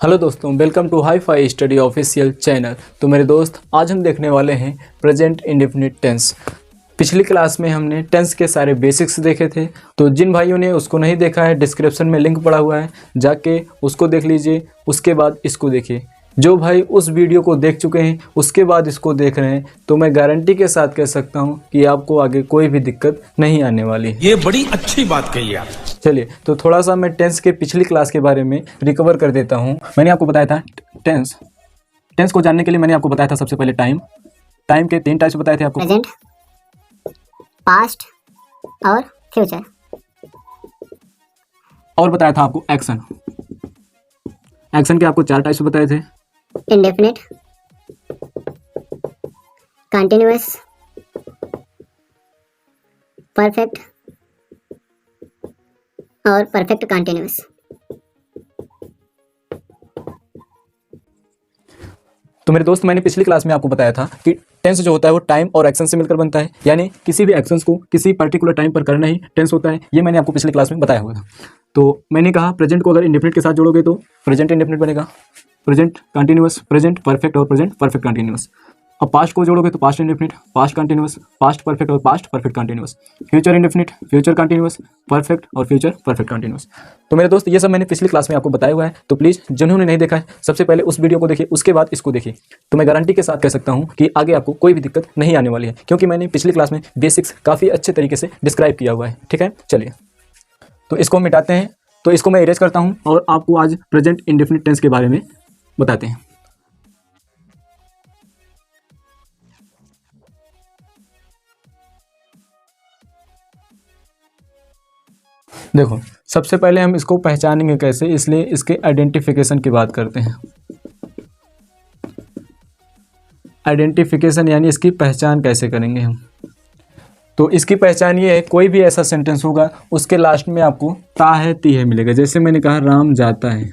Hello दोस्तों, welcome to hi fi study official channel. तो मेरे दोस्त, आज हम देखने वाले हैं प्रेजेंट इंडेफिनिट टेंस। पिछली क्लास में हमने टेंस के सारे बेसिक्स देखे थे, तो जिन भाइयों ने उसको नहीं देखा है डिस्क्रिप्शन में लिंक पड़ा हुआ है, जाके उसको देख लीजिए। उसके बाद इसको देखिए। जो भाई उस वीडियो को देख चुके हैं उसके बाद इसको देख रहे हैं, तो मैं गारंटी के साथ कह सकता हूँ कि आपको आगे कोई भी दिक्कत नहीं आने वाली है। ये बड़ी अच्छी बात कही आप। चलिए, तो थोड़ा सा मैं टेंस के पिछली क्लास के बारे में रिकवर कर देता हूँ। मैंने आपको बताया था टेंस को जानने के लिए मैंने आपको बताया था सबसे पहले टाइम के 3 टाइप्स बताए थे आपको, प्रेजेंट, पास्ट और फ्यूचर। और बताया था आपको एक्शन के आपको 4 टाइप्स बताए थे। इंडेफिनिट, कंटिन्यूअस, परफेक्ट और परफेक्ट कंटिन्यूअस। तो मेरे दोस्त, मैंने पिछली क्लास में आपको बताया था कि टेंस जो होता है वो टाइम और एक्शन से मिलकर बनता है, यानी किसी भी एक्शंस को किसी पर्टिकुलर टाइम पर करना ही टेंस होता है। ये मैंने आपको पिछली क्लास में बताया हुआ था। तो मैंने कहा प्रेजेंट को अगर इंडेफिनिट के साथ जोड़ोगे तो प्रेजेंट इंडेफिनिट बनेगा, प्रेजेंट कंटिन्यूअस, प्रेजेंट परफेक्ट और प्रेजेंट परफेक्ट कंटिन्यूअस। अब पास्ट को जोड़ोगे तो past indefinite, past continuous, past perfect और past perfect continuous. Future indefinite, future continuous, perfect और फ्यूचर परफेक्ट कंटिन्यूअस। तो मेरे दोस्त, ये सब मैंने पिछली क्लास में आपको बताया हुआ है। तो प्लीज़ जिन्होंने नहीं देखा है सबसे पहले उस वीडियो को देखिए, उसके बाद इसको देखिए। तो मैं गारंटी के साथ कह सकता हूँ कि आगे आपको कोई भी दिक्कत नहीं आने वाली है, क्योंकि मैंने पिछली क्लास में बेसिक्स काफ़ी अच्छे तरीके से डिस्क्राइब किया हुआ है। ठीक है, चलिए तो इसको हम मिटाते हैं। तो इसको मैं इरेज करता हूँ और आपको आज प्रेजेंट इंडेफिनिट टेंस के बारे में बताते हैं। देखो, सबसे पहले हम इसको पहचानेंगे कैसे, इसलिए इसके आइडेंटिफिकेशन की बात करते हैं। आइडेंटिफिकेशन यानी इसकी पहचान कैसे करेंगे हम। तो इसकी पहचान ये है, कोई भी ऐसा सेंटेंस होगा उसके लास्ट में आपको ता है ती है मिलेगा। जैसे मैंने कहा राम जाता है,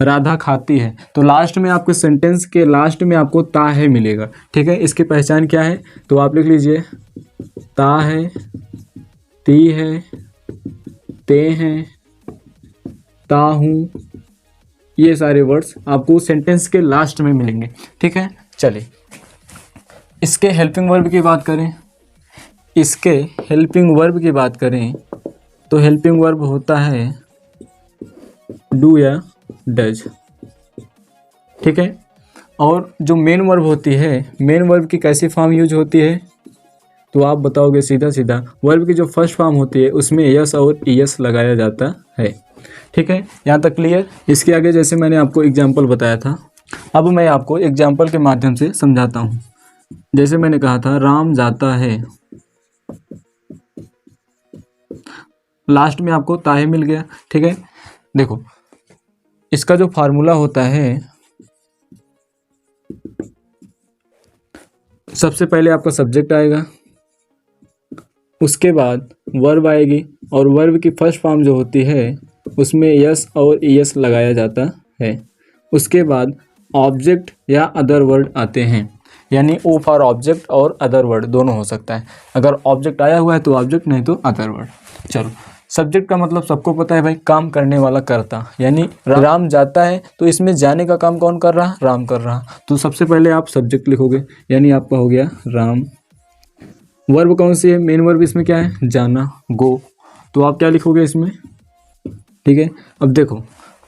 राधा खाती है, तो लास्ट में आपके सेंटेंस के लास्ट में आपको ता है मिलेगा। ठीक है, इसकी पहचान क्या है, तो आप लिख लीजिए ता है, ती है, ते हैं, ता हूँ, ये सारे वर्ड्स आपको सेंटेंस के लास्ट में मिलेंगे। ठीक है, चलिए इसके हेल्पिंग वर्ब की बात करें। तो हेल्पिंग वर्ब होता है डू या डज। ठीक है, और जो मेन वर्ब होती है, मेन वर्ब की कैसी फॉर्म यूज होती है, तो आप बताओगे सीधा सीधा वर्ब की जो फर्स्ट फॉर्म होती है उसमें यस और ईएस लगाया जाता है। ठीक है, यहाँ तक क्लियर। इसके आगे जैसे मैंने आपको एग्जाम्पल बताया था, अब मैं आपको एग्जाम्पल के माध्यम से समझाता हूँ। जैसे मैंने कहा था राम जाता है, लास्ट में आपको ताहे मिल गया। ठीक है, देखो इसका जो फार्मूला होता है, सबसे पहले आपका सब्जेक्ट आएगा, उसके बाद वर्ब आएगी, और वर्ब की फर्स्ट फॉर्म जो होती है उसमें यस और ईएस लगाया जाता है। उसके बाद ऑब्जेक्ट या अदर वर्ड आते हैं, यानी ओ फॉर ऑब्जेक्ट और अदर वर्ड दोनों हो सकता है। अगर ऑब्जेक्ट आया हुआ है तो ऑब्जेक्ट, नहीं तो अदर वर्ड। चलो, सब्जेक्ट का मतलब सबको पता है भाई, काम करने वाला करता, यानी राम जाता है तो इसमें जाने का काम कौन कर रहा, राम कर रहा। तो सबसे पहले आप सब्जेक्ट लिखोगे, यानी आपका हो गया राम। वर्ब कौन सी है, मेन वर्ब इसमें क्या है, जाना, गो। तो आप क्या लिखोगे इसमें। ठीक है, अब देखो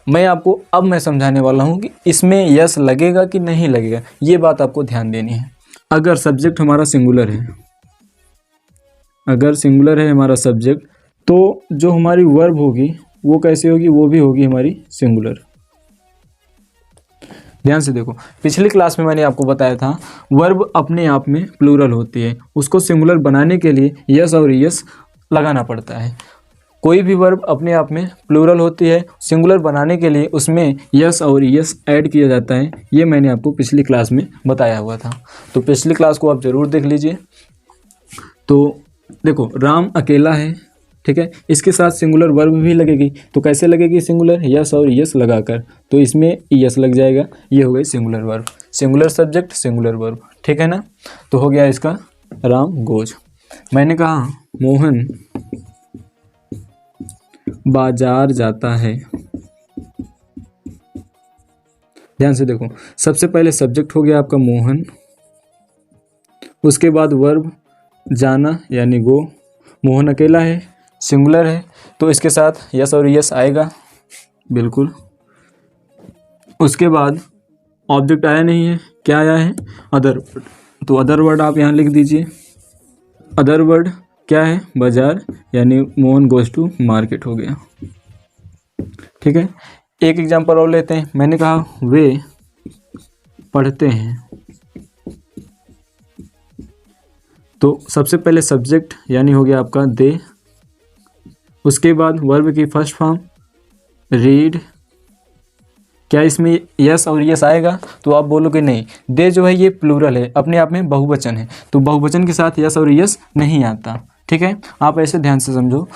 मैं समझाने वाला हूँ कि इसमें यस लगेगा कि नहीं लगेगा, ये बात आपको ध्यान देनी है। अगर सब्जेक्ट हमारा सिंगुलर है, हमारा सब्जेक्ट, तो जो हमारी वर्ब होगी वो कैसे होगी, वो भी होगी हमारी सिंगुलर। ध्यान से देखो, पिछली क्लास में मैंने आपको बताया था वर्ब अपने आप में प्लूरल होती है, उसको सिंगुलर बनाने के लिए यस और ईएस लगाना पड़ता है। कोई भी वर्ब अपने आप में प्लूरल होती है, सिंगुलर बनाने के लिए उसमें यस और ईएस ऐड किया जाता है। ये मैंने आपको पिछली क्लास में बताया हुआ था, तो पिछली क्लास को आप ज़रूर देख लीजिए। तो देखो राम अकेला है, ठीक है, इसके साथ सिंगुलर वर्ब भी लगेगी, तो कैसे लगेगी सिंगुलर, यस और यस लगाकर, तो इसमें यस लग जाएगा। ये हो गई singular verb, singular subject singular verb. ठीक है ना, तो हो गया इसका राम गोज। मैंने कहा मोहन बाजार जाता है। ध्यान से देखो, सबसे पहले सब्जेक्ट हो गया आपका मोहन, उसके बाद वर्ब जाना यानी गो। मोहन अकेला है, सिंगुलर है, तो इसके साथ यस और यस आएगा बिल्कुल। उसके बाद ऑब्जेक्ट आया नहीं है, क्या आया है? Other word. तो अदर वर्ड आप यहाँ लिख दीजिए। अदर वर्ड क्या है? बाजार, यानी मोहन गोज टू मार्केट हो गया। ठीक है, एक एग्जांपल और लेते हैं। मैंने कहा वे पढ़ते हैं, तो सबसे पहले सब्जेक्ट यानी हो गया आपका दे, उसके बाद वर्ब की फर्स्ट फॉर्म रीड। क्या इसमें यस और यस आएगा? तो आप बोलोगे नहीं, दे जो है ये प्लूरल है, अपने आप में बहुवचन है, तो बहुवचन के साथ यस और यस नहीं आता। ठीक है, आप ऐसे ध्यान से समझो।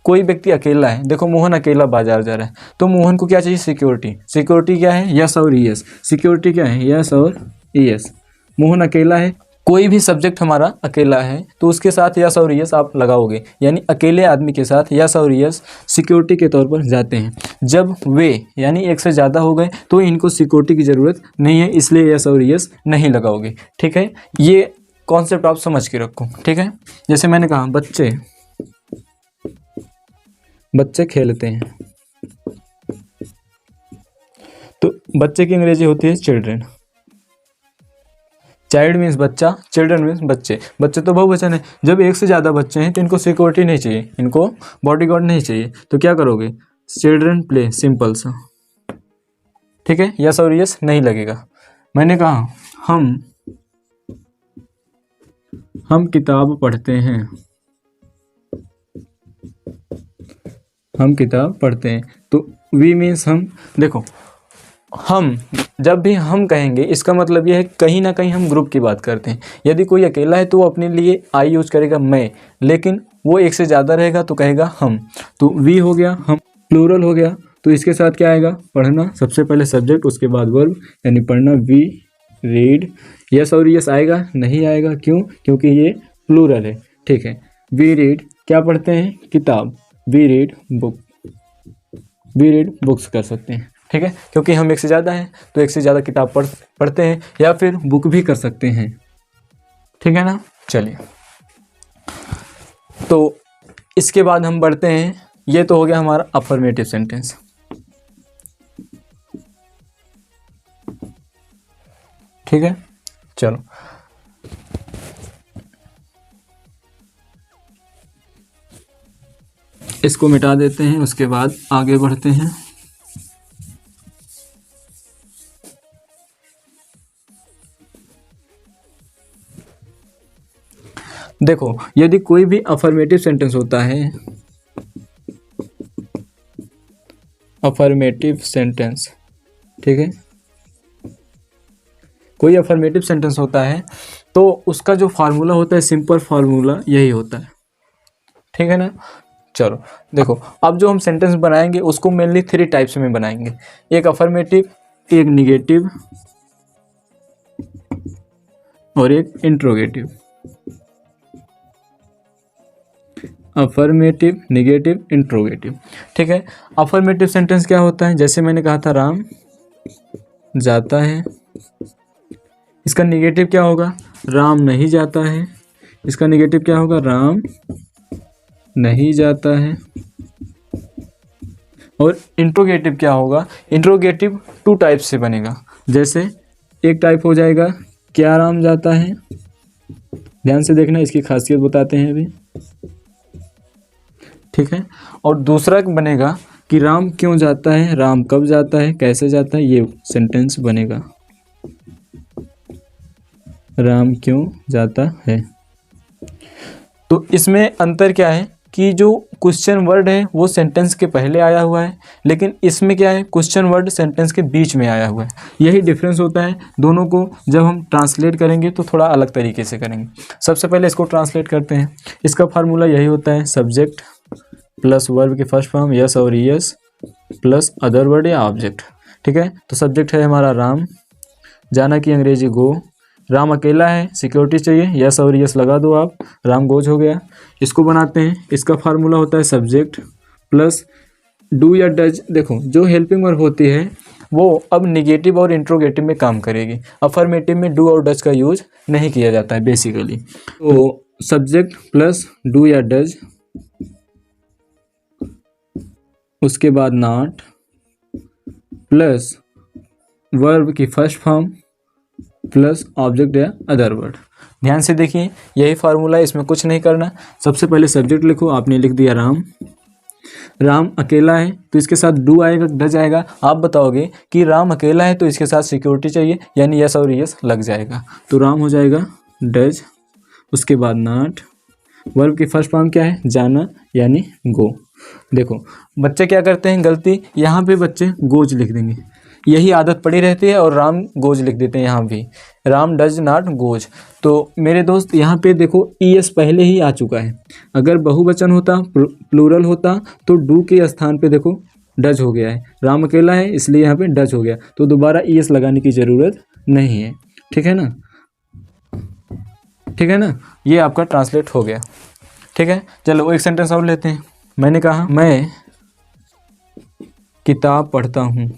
कोई व्यक्ति अकेला है, देखो मोहन अकेला बाजार जा रहा है, तो मोहन को क्या चाहिए? सिक्योरिटी। सिक्योरिटी क्या है? यस और यस। सिक्योरिटी क्या है? यस और यस। मोहन अकेला है, कोई भी सब्जेक्ट हमारा अकेला है तो उसके साथ यस और यस आप लगाओगे, यानी अकेले आदमी के साथ यस और यस सिक्योरिटी के तौर पर जाते हैं। जब वे यानी एक से ज़्यादा हो गए तो इनको सिक्योरिटी की ज़रूरत नहीं है, इसलिए यस और यस नहीं लगाओगे। ठीक है, ये कॉन्सेप्ट आप समझ के रखो। ठीक है, जैसे मैंने कहा बच्चे खेलते हैं, तो बच्चे की अंग्रेजी होती है चिल्ड्रेन। चाइल्ड मीन्स बच्चा, चिल्ड्रन मीन्स बच्चे। बच्चे तो बहुवचन है। जब एक से ज़्यादा बच्चे हैं तो इनको सिक्योरिटी नहीं चाहिए, इनको बॉडीगार्ड नहीं चाहिए, तो क्या करोगे? चिल्ड्रन प्ले, सिंपल सा। ठीक है, यस और यस नहीं लगेगा। मैंने कहा हम किताब पढ़ते हैं, हम किताब पढ़ते हैं, तो वी मीन्स हम। देखो, हम जब भी हम कहेंगे इसका मतलब यह है कहीं ना कहीं हम ग्रुप की बात करते हैं। यदि कोई अकेला है तो वो अपने लिए आई यूज करेगा मैं, लेकिन वो एक से ज़्यादा रहेगा तो कहेगा हम। तो वी हो गया, हम प्लूरल हो गया, तो इसके साथ क्या आएगा? पढ़ना। सबसे पहले सब्जेक्ट, उसके बाद वर्ब यानी पढ़ना, वी रीड। यस और यस आएगा? नहीं आएगा। क्यों? क्योंकि ये प्लूरल है। ठीक है, वी रीड क्या पढ़ते हैं? किताब। We read book, we read books कर सकते हैं। ठीक है, क्योंकि हम एक से ज़्यादा हैं तो एक से ज़्यादा किताब पढ़ते हैं, या फिर बुक भी कर सकते हैं। ठीक है ना? चलिए, तो इसके बाद हम बढ़ते हैं। ये तो हो गया हमारा अफर्मेटिव सेंटेंस। ठीक है, चलो इसको मिटा देते हैं, उसके बाद आगे बढ़ते हैं। देखो, यदि कोई भी अफर्मेटिव सेंटेंस होता है, अफर्मेटिव सेंटेंस, ठीक है, कोई अफर्मेटिव सेंटेंस होता है तो उसका जो फार्मूला होता है, सिंपल फार्मूला यही होता है। ठीक है ना? चलो देखो, अब जो हम सेंटेंस बनाएंगे उसको मेनली 3 टाइप्स में बनाएंगे, एक अफर्मेटिव, एक निगेटिव और एक इंट्रोगेटिव। Affirmative, negative, interrogative. ठीक है, अफर्मेटिव सेंटेंस क्या होता है? जैसे मैंने कहा था राम जाता है, इसका निगेटिव क्या होगा? राम नहीं जाता है। इसका निगेटिव क्या होगा? राम नहीं जाता है। और इंट्रोगेटिव क्या होगा? इंट्रोगेटिव 2 टाइप से बनेगा। जैसे एक टाइप हो जाएगा क्या राम जाता है, ध्यान से देखना, इसकी खासियत बताते हैं अभी। ठीक है, और दूसरा बनेगा कि राम क्यों जाता है, राम कब जाता है, कैसे जाता है, ये सेंटेंस बनेगा। राम क्यों जाता है। तो इसमें अंतर क्या है कि जो क्वेश्चन वर्ड है वो सेंटेंस के पहले आया हुआ है, लेकिन इसमें क्या है? क्वेश्चन वर्ड सेंटेंस के बीच में आया हुआ है। यही डिफरेंस होता है। दोनों को जब हम ट्रांसलेट करेंगे तो थोड़ा अलग तरीके से करेंगे। सबसे पहले इसको ट्रांसलेट करते हैं। इसका फार्मूला यही होता है, सब्जेक्ट प्लस वर्ब की फर्स्ट फॉर्म यस और यस प्लस अदर वर्ड या ऑब्जेक्ट। ठीक है, तो सब्जेक्ट है हमारा राम, जाना की अंग्रेजी गो, राम अकेला है, सिक्योरिटी चाहिए, यस और यस लगा दो आप, राम गोज हो गया। इसको बनाते हैं, इसका फार्मूला होता है सब्जेक्ट प्लस डू या डज, देखो जो हेल्पिंग वर्ब होती है वो अब निगेटिव और इंट्रोगेटिव में काम करेगी। अफर्मेटिव में डू और डज का यूज नहीं किया जाता है बेसिकली। तो सब्जेक्ट प्लस डू या डज, उसके बाद नॉट प्लस वर्ब की फर्स्ट फॉर्म प्लस ऑब्जेक्ट या अदर वर्ड। ध्यान से देखिए, यही फार्मूला है, इसमें कुछ नहीं करना। सबसे पहले सब्जेक्ट लिखो, आपने लिख दिया राम। राम अकेला है तो इसके साथ डू आएगा, डज आएगा। आप बताओगे कि राम अकेला है तो इसके साथ सिक्योरिटी चाहिए, यानी यस और यस लग जाएगा, तो राम हो जाएगा डज। उसके बाद नॉट, वर्ब की फर्स्ट फॉर्म क्या है, जाना यानी गो। देखो बच्चे क्या करते हैं गलती, यहाँ पे बच्चे गोज लिख देंगे, यही आदत पड़ी रहती है, और राम गोज लिख देते हैं यहाँ भी, राम डज नॉट गोज। तो मेरे दोस्त यहाँ पे देखो ईएस पहले ही आ चुका है। अगर बहुवचन होता, प्लूरल होता, तो डू के स्थान पे देखो डज हो गया है। राम अकेला है इसलिए यहाँ पे डज हो गया, तो दोबारा ईएस लगाने की ज़रूरत नहीं है। ठीक है ना, ठीक है ना, ये आपका ट्रांसलेट हो गया। ठीक है, चलो एक सेंटेंस और लेते हैं। मैंने कहा मैं किताब पढ़ता हूँ,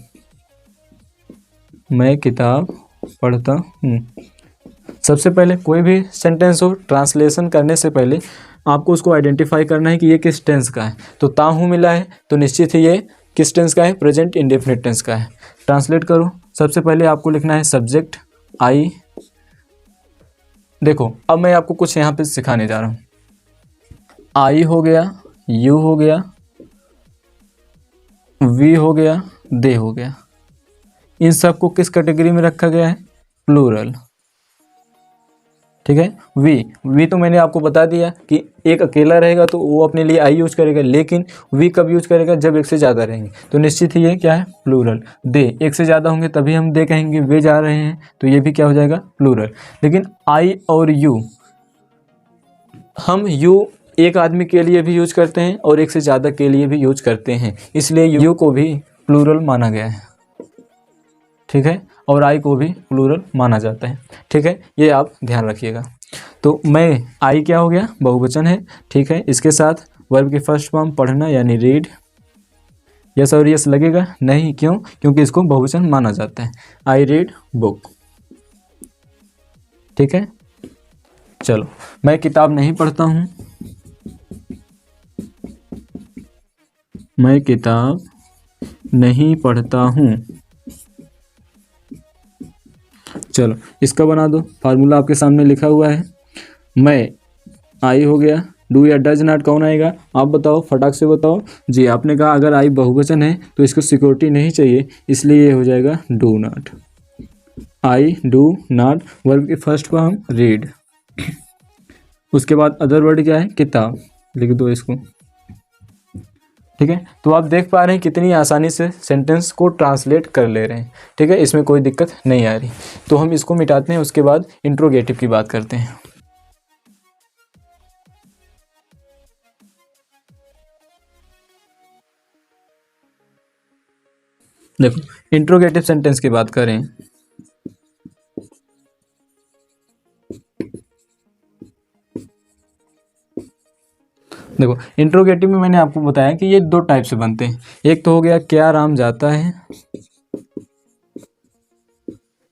मैं किताब पढ़ता हूँ। सबसे पहले कोई भी सेंटेंस हो, ट्रांसलेशन करने से पहले आपको उसको आइडेंटिफाई करना है कि ये किस टेंस का है। तो ताहू मिला है तो निश्चित ही ये किस टेंस का है, प्रेजेंट इंडेफिनिट टेंस का है। ट्रांसलेट करो। सबसे पहले आपको लिखना है सब्जेक्ट आई। देखो अब मैं आपको कुछ यहाँ पे सिखाने जा रहा हूँ। आई हो गया, यू हो गया, वी हो गया, दे हो गया। इन सब को किस कैटेगरी में रखा गया है, प्लूरल। ठीक है, वी तो मैंने आपको बता दिया कि एक अकेला रहेगा तो वो अपने लिए आई यूज करेगा, लेकिन वी कब यूज करेगा, जब एक से ज़्यादा रहेंगे, तो निश्चित ही ये क्या है, प्लूरल। दे एक से ज़्यादा होंगे तभी हम दे कहेंगे, वे जा रहे हैं तो ये भी क्या हो जाएगा, प्लूरल। लेकिन आई और यू, हम यू एक आदमी के लिए भी यूज करते हैं और एक से ज़्यादा के लिए भी यूज करते हैं, इसलिए यू को भी प्लूरल माना गया है। ठीक है, और आई को भी प्लूरल माना जाता है। ठीक है, ये आप ध्यान रखिएगा। तो मैं, आई क्या हो गया, बहुवचन है। ठीक है, इसके साथ वर्ब की फर्स्ट फॉर्म पढ़ना यानी रीड। यस और यस लगेगा नहीं, क्यों, क्योंकि इसको बहुवचन माना जाता है। I read book. ठीक है, चलो मैं किताब नहीं पढ़ता हूँ, मैं किताब नहीं पढ़ता हूँ। चलो इसका बना दो, फार्मूला आपके सामने लिखा हुआ है। मैं, आई हो गया, डू या डज नॉट कौन आएगा, आप बताओ, फटाक से बताओ जी। आपने कहा अगर आई बहुवचन है तो इसको सिक्योरिटी नहीं चाहिए, इसलिए ये हो जाएगा do not. I do not, verb की फर्स्ट फॉर्म रीड। उसके बाद अदर वर्ड क्या है, किताब, लिख दो इसको। ठीक है, तो आप देख पा रहे हैं कितनी आसानी से सेंटेंस को ट्रांसलेट कर ले रहे हैं। ठीक है, इसमें कोई दिक्कत नहीं आ रही। तो हम इसको मिटाते हैं, उसके बाद इंट्रोगेटिव की बात करते हैं। देखो इंट्रोगेटिव सेंटेंस की बात करें, देखो इंट्रोगेटिव में मैंने आपको बताया कि ये दो टाइप से बनते हैं। एक तो हो गया क्या राम जाता है,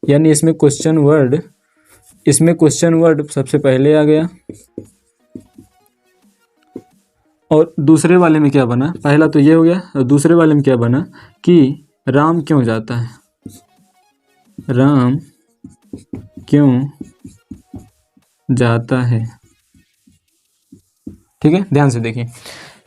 यानी इसमें क्वेश्चन वर्ड सबसे पहले आ गया। और दूसरे वाले में क्या बना, पहला तो ये हो गया, और दूसरे वाले में क्या बना कि राम क्यों जाता है, राम क्यों जाता है। ठीक है, ध्यान से देखिए,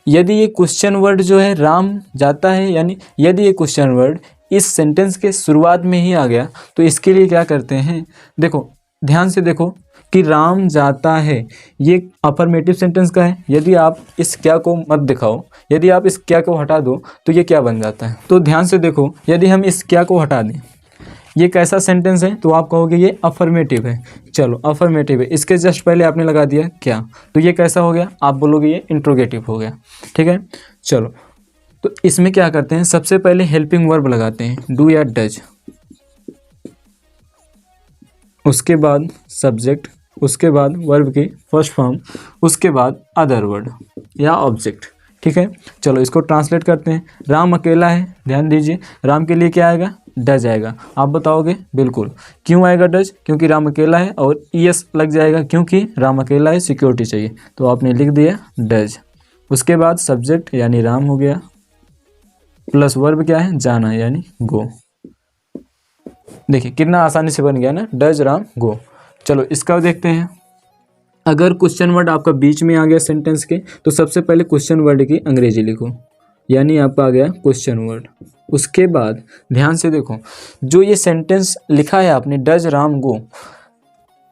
यदि ये क्वेश्चन वर्ड जो है राम जाता है, यानी यदि ये क्वेश्चन वर्ड इस सेंटेंस के शुरुआत में ही आ गया तो इसके लिए क्या करते हैं, देखो ध्यान से देखो कि राम जाता है, ये अफर्मेटिव सेंटेंस का है। यदि आप इस क्या को मत दिखाओ, यदि आप इस क्या को हटा दो तो ये क्या बन जाता है। तो ध्यान से देखो, यदि हम इस क्या को हटा दें, ये कैसा सेंटेंस है, तो आप कहोगे ये अफर्मेटिव है। चलो अफर्मेटिव है, इसके जस्ट पहले आपने लगा दिया क्या, तो ये कैसा हो गया, आप बोलोगे ये इंट्रोगेटिव हो गया। ठीक है, चलो तो इसमें क्या करते हैं, सबसे पहले हेल्पिंग वर्ब लगाते हैं, डू या डज, उसके बाद सब्जेक्ट, उसके बाद वर्ब की फर्स्ट फॉर्म, उसके बाद अदर वर्ड या ऑब्जेक्ट। ठीक है, चलो इसको ट्रांसलेट करते हैं। राम अकेला है, ध्यान दीजिए, राम के लिए क्या आएगा, डज आएगा। आप बताओगे बिल्कुल, क्यों आएगा डज, क्योंकि राम अकेला है, और ईएस लग जाएगा क्योंकि राम अकेला है, सिक्योरिटी चाहिए, तो आपने लिख दिया डज। उसके बाद सब्जेक्ट यानी राम हो गया, प्लस वर्ब क्या है, जाना यानी गो। देखिए कितना आसानी से बन गया ना, डज राम गो। चलो इसका देखते हैं। अगर क्वेश्चन वर्ड आपका बीच में आ गया सेंटेंस के, तो सबसे पहले क्वेश्चन वर्ड की अंग्रेजी लिखो, यानी आपका आ गया क्वेश्चन वर्ड। उसके बाद ध्यान से देखो, जो ये सेंटेंस लिखा है आपने डज राम गो,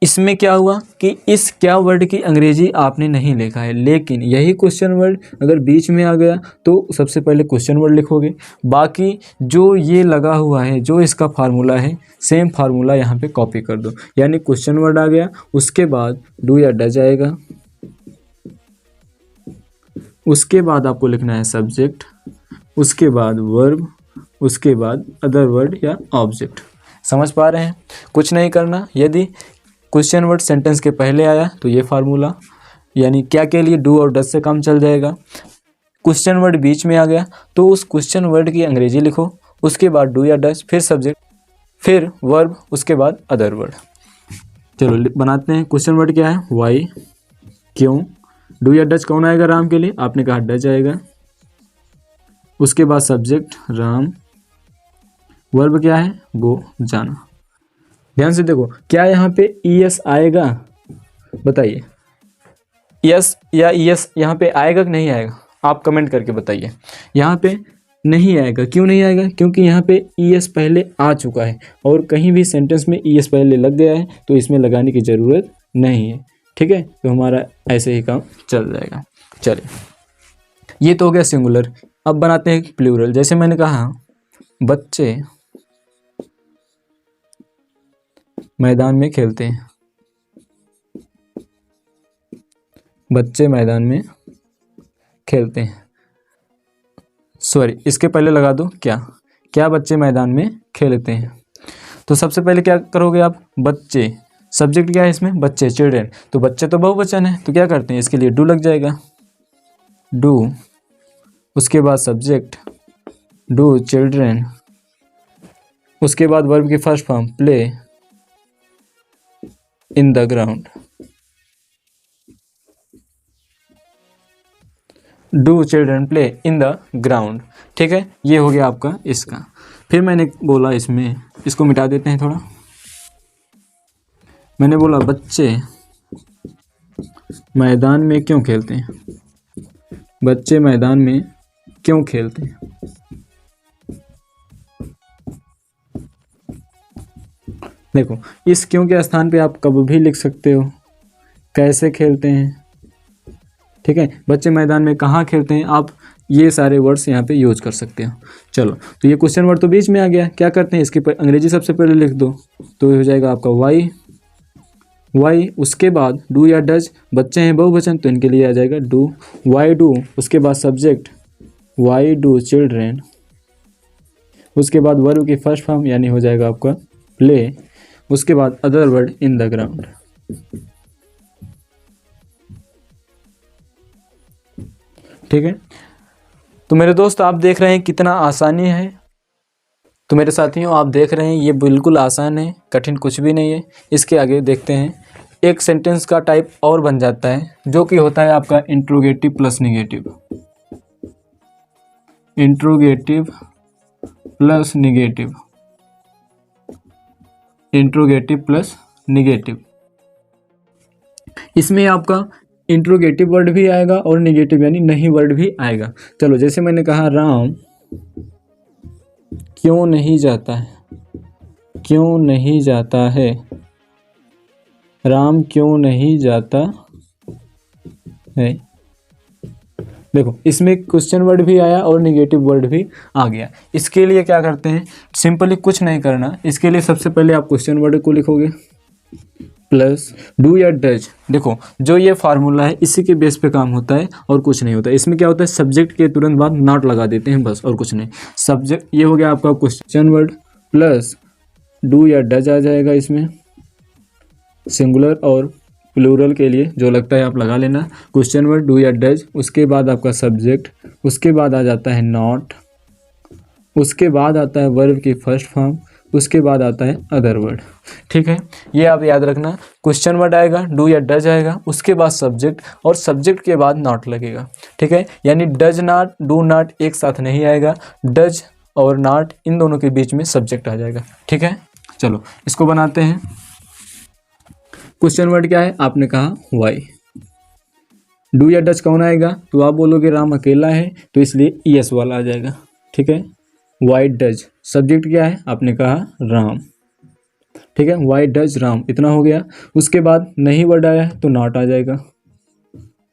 इसमें क्या हुआ कि इस क्या वर्ड की अंग्रेजी आपने नहीं लिखा है, लेकिन यही क्वेश्चन वर्ड अगर बीच में आ गया तो सबसे पहले क्वेश्चन वर्ड लिखोगे। बाकी जो ये लगा हुआ है, जो इसका फार्मूला है, सेम फार्मूला यहाँ पे कॉपी कर दो, यानी क्वेश्चन वर्ड आ गया, उसके बाद डू या डज आएगा, उसके बाद आपको लिखना है सब्जेक्ट, उसके बाद वर्ब, उसके बाद अदर वर्ड या ऑब्जेक्ट। समझ पा रहे हैं, कुछ नहीं करना। यदि क्वेश्चन वर्ड सेंटेंस के पहले आया तो ये फार्मूला, यानी क्या के लिए डू और डज से काम चल जाएगा। क्वेश्चन वर्ड बीच में आ गया तो उस क्वेश्चन वर्ड की अंग्रेजी लिखो, उसके बाद डू या डज, फिर सब्जेक्ट, फिर वर्ब, उसके बाद अदर वर्ड। चलो बनाते हैं। क्वेश्चन वर्ड क्या है, वाई, क्यों। डू या डज कौन आएगा राम के लिए, आपने कहा डज आएगा। उसके बाद सब्जेक्ट राम, वर्ब क्या है, गो, जाना। ध्यान से देखो, क्या यहाँ पे ईएस आएगा, बताइए, यस या ईएस यहाँ पे आएगा कि नहीं आएगा, आप कमेंट करके बताइए। यहाँ पे नहीं आएगा, क्यों नहीं आएगा, क्योंकि यहाँ पे ईएस पहले आ चुका है, और कहीं भी सेंटेंस में ईएस पहले लग गया है तो इसमें लगाने की ज़रूरत नहीं है। ठीक है, तो हमारा ऐसे ही काम चल जाएगा। चलिए, ये तो हो गया सिंगुलर। अब बनाते हैं प्लूरल। जैसे मैंने कहा, बच्चे मैदान में खेलते हैं, बच्चे मैदान में खेलते हैं। सॉरी, इसके पहले लगा दो क्या, क्या बच्चे मैदान में खेलते हैं। तो सबसे पहले क्या करोगे आप, बच्चे, सब्जेक्ट क्या है इसमें, बच्चे, चिल्ड्रेन, तो बच्चे तो बहुवचन है, तो क्या करते हैं, इसके लिए डू लग जाएगा, डू। उसके बाद सब्जेक्ट डू चिल्ड्रेन, उसके बाद वर्ब की first form play in the ground, do children play in the ground. ठीक है, ये हो गया आपका इसका। फिर मैंने बोला इसमें, इसको मिटा देते हैं थोड़ा। मैंने बोला बच्चे मैदान में क्यों खेलते हैं, बच्चे मैदान में क्यों खेलते हैं। देखो, इस क्यों के स्थान पे आप कब भी लिख सकते हो, कैसे खेलते हैं। ठीक है, बच्चे मैदान में कहाँ खेलते हैं, आप ये सारे वर्ड्स यहाँ पे यूज कर सकते हो। चलो, तो ये क्वेश्चन वर्ड तो बीच में आ गया, क्या करते हैं, इसकी अंग्रेजी सबसे पहले लिख दो, तो ये हो जाएगा आपका वाई, वाई। उसके बाद डू या डज, बच्चे हैं बहुवचन तो इनके लिए आ जाएगा डू, वाई डू। उसके बाद सब्जेक्ट वाई डू चिल्ड्रेन, उसके बाद वर्ब की फर्स्ट फॉर्म यानी हो जाएगा आपका प्ले, उसके बाद other word in the ground. ठीक है, तो मेरे दोस्त आप देख रहे हैं कितना आसानी है। तो मेरे साथियों आप देख रहे हैं ये बिल्कुल आसान है, कठिन कुछ भी नहीं है। इसके आगे देखते हैं, एक सेंटेंस का टाइप और बन जाता है जो कि होता है आपका interrogative plus negative, interrogative plus negative, interrogative plus negative. इसमें आपका इंट्रोगेटिव वर्ड भी आएगा और निगेटिव यानी नहीं वर्ड भी आएगा। चलो, जैसे मैंने कहा राम क्यों नहीं जाता है, क्यों नहीं जाता है, राम क्यों नहीं जाता है। देखो, इसमें क्वेश्चन वर्ड भी आया और निगेटिव वर्ड भी आ गया। इसके लिए क्या करते हैं, सिंपली कुछ नहीं करना। इसके लिए सबसे पहले आप क्वेश्चन वर्ड को लिखोगे प्लस डू या डज। देखो, जो ये फार्मूला है इसी के बेस पे काम होता है और कुछ नहीं होता। इसमें क्या होता है, सब्जेक्ट के तुरंत बाद नॉट लगा देते हैं बस, और कुछ नहीं। सब्जेक्ट ये हो गया आपका क्वेश्चन वर्ड, प्लस डू या डज आ जाएगा इसमें, सिंगुलर और प्लूरल के लिए जो लगता है आप लगा लेना। क्वेश्चन वर्ड डू या डज, उसके बाद आपका सब्जेक्ट, उसके बाद आ जाता है नॉट, उसके बाद आता है वर्ब की फर्स्ट फॉर्म, उसके बाद आता है अदर वर्ड। ठीक है, ये आप याद रखना। क्वेश्चन वर्ड आएगा, डू या डज आएगा, उसके बाद सब्जेक्ट और सब्जेक्ट के बाद नॉट लगेगा। ठीक है, यानी डज नॉट, डू नॉट एक साथ नहीं आएगा, डज और नॉट इन दोनों के बीच में सब्जेक्ट आ जाएगा। ठीक है, चलो इसको बनाते हैं। क्वेश्चन वर्ड क्या है, आपने कहा वाई। डू या डज कौन आएगा, तो आप बोलोगे राम अकेला है, तो इसलिए ईएस वाला आ जाएगा। ठीक है, वाई डज। सब्जेक्ट क्या है, आपने कहा राम। ठीक है, वाई डज राम, इतना हो गया। उसके बाद नहीं वर्ड आया है तो नॉट आ जाएगा।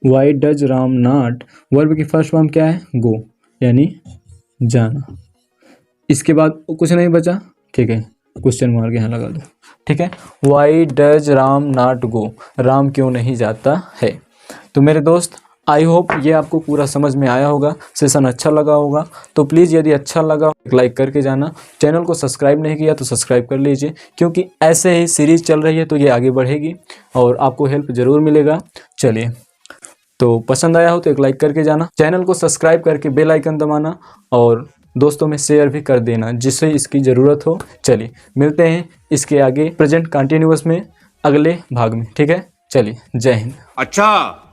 Why does Ram not, verb की फर्स्ट फॉर्म क्या है, गो, यानी जाना। इसके बाद कुछ नहीं बचा। ठीक है, क्वेश्चन मार्क यहाँ लगा दो। ठीक है, why does Ram not go, Ram क्यों नहीं जाता है। तो मेरे दोस्त, आई होप ये आपको पूरा समझ में आया होगा, सेशन अच्छा लगा होगा। तो प्लीज़ यदि अच्छा लगा एक लाइक करके जाना। चैनल को सब्सक्राइब नहीं किया तो सब्सक्राइब कर लीजिए, क्योंकि ऐसे ही सीरीज़ चल रही है तो ये आगे बढ़ेगी और आपको हेल्प ज़रूर मिलेगा। चलिए, तो पसंद आया हो तो एक लाइक करके जाना, चैनल को सब्सक्राइब करके बेल आइकन दबाना और दोस्तों में शेयर भी कर देना जिससे इसकी ज़रूरत हो। चलिए मिलते हैं इसके आगे प्रेजेंट कंटिन्यूअस में अगले भाग में। ठीक है, चलिए, जय हिंद। अच्छा।